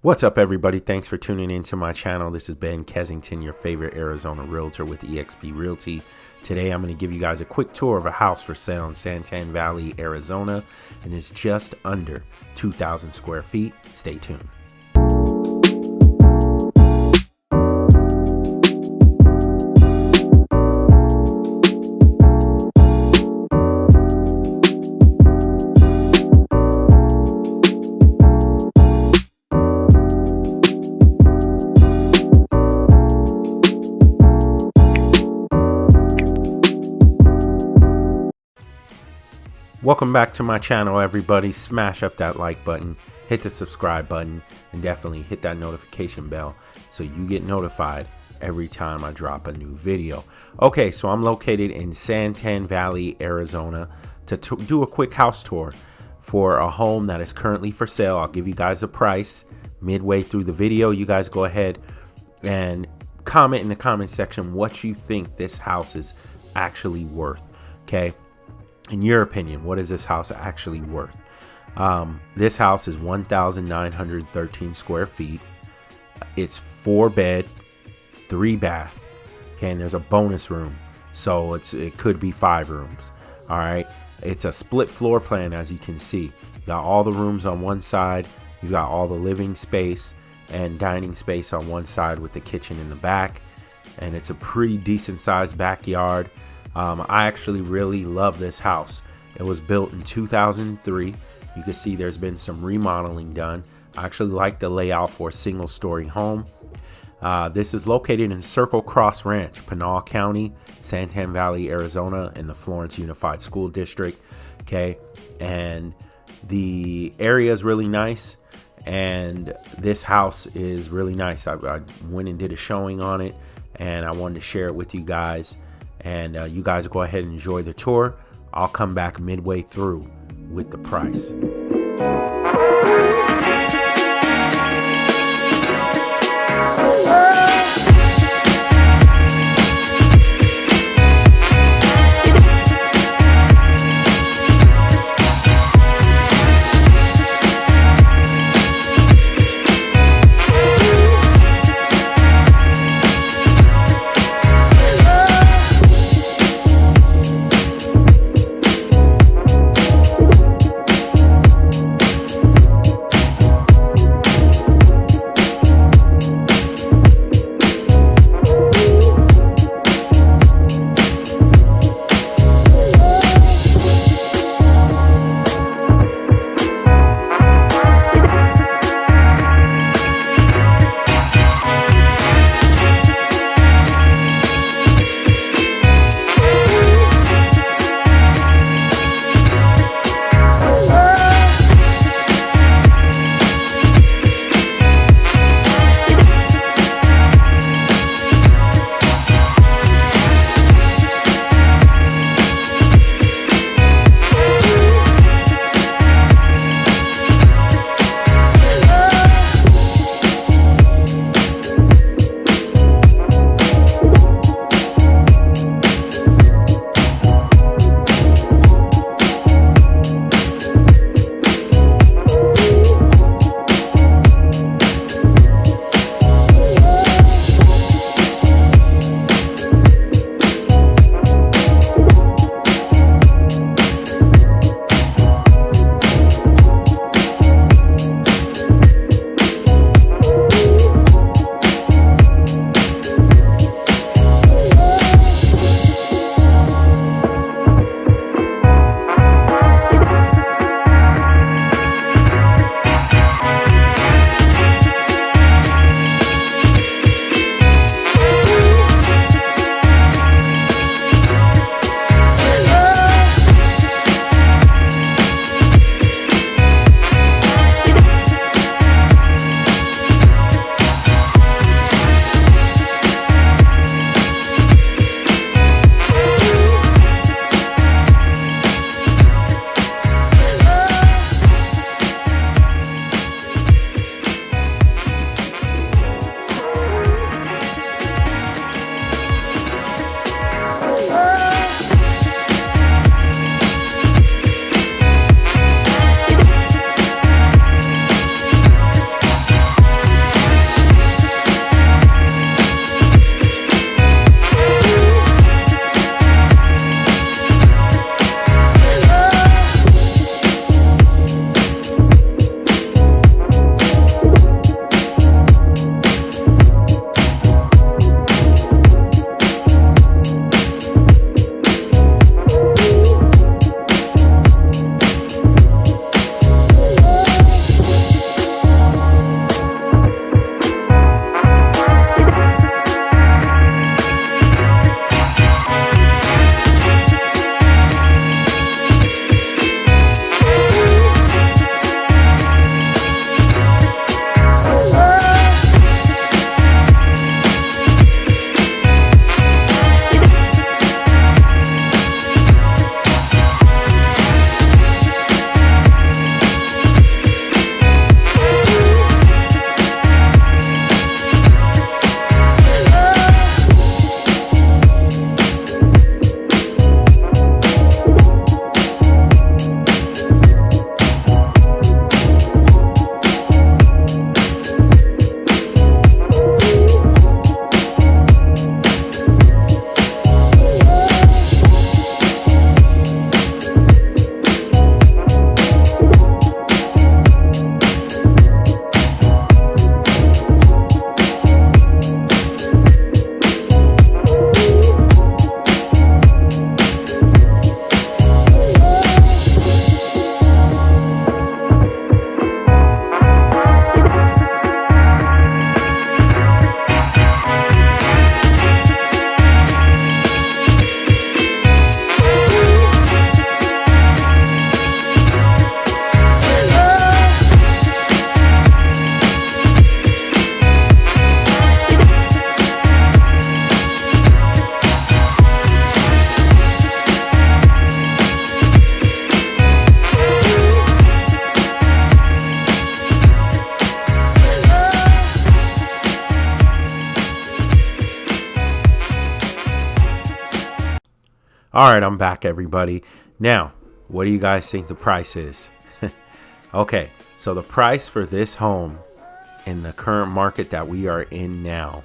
What's up, everybody? Thanks for tuning into my channel. This is Ben Kensington, your favorite Arizona realtor with eXp Realty. Today, I'm going to give you guys a quick tour of a house for sale in Santan Valley, Arizona, and it's just under 2,000 square feet. Stay tuned. Welcome back to my channel, everybody. Smash up that like button, hit the subscribe button, and definitely hit that notification bell so you get notified every time I drop a new video. Okay, so I'm located in Santan Valley, Arizona to do a quick house tour for a home that is currently for sale. I'll give you guys a price midway through the video. You guys go ahead and comment in the comment section what you think this house is actually worth. Okay, in your opinion, what is this house actually worth? This house is 1,913 square feet. It's 4 bed, 3 bath. Okay, and there's a bonus room, so it could be 5 rooms. All right, it's a split floor plan, as you can see. You got all the rooms on one side. You got all the living space and dining space on one side with the kitchen in the back, and it's a pretty decent sized backyard. I actually really love this house. It was built in 2003. You can see there's been some remodeling done. I actually like the layout for a single story home. This is located in Circle Cross Ranch, Pinal County, Santan Valley, Arizona, in the Florence Unified School District. Okay, and the area is really nice, and this house is really nice. I went and did a showing on it, and I wanted to share it with you guys. And you guys go ahead and enjoy the tour. I'll come back midway through with the price. All right, I'm back, everybody. Now, what do you guys think the price is? Okay, so the price for this home in the current market that we are in now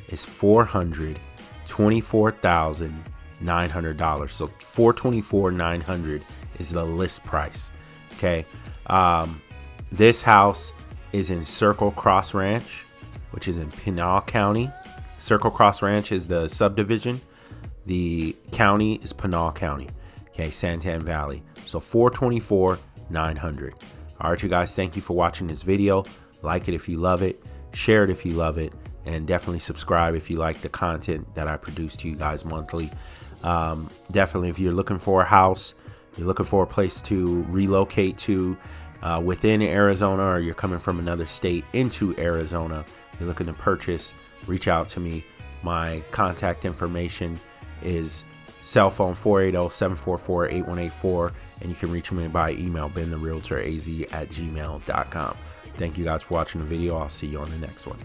is $424,900. So $424,900 is the list price. Okay, this house is in Circle Cross Ranch, which is in Pinal County. Circle Cross Ranch is the subdivision. The county is Pinal County. Okay, Santan Valley. So $424,900. All right, you guys, thank you for watching this video. Like it if you love it, share it if you love it, and definitely subscribe if you like the content that I produce to you guys monthly. Definitely, if you're looking for a house, you're looking for a place to relocate to within Arizona, or you're coming from another state into Arizona, you're looking to purchase, reach out to me. My contact information is cell phone 480-744-8184, and you can reach me by email, bentherealtoraz@gmail.com. Thank you guys for watching the video. I'll see you on the next one.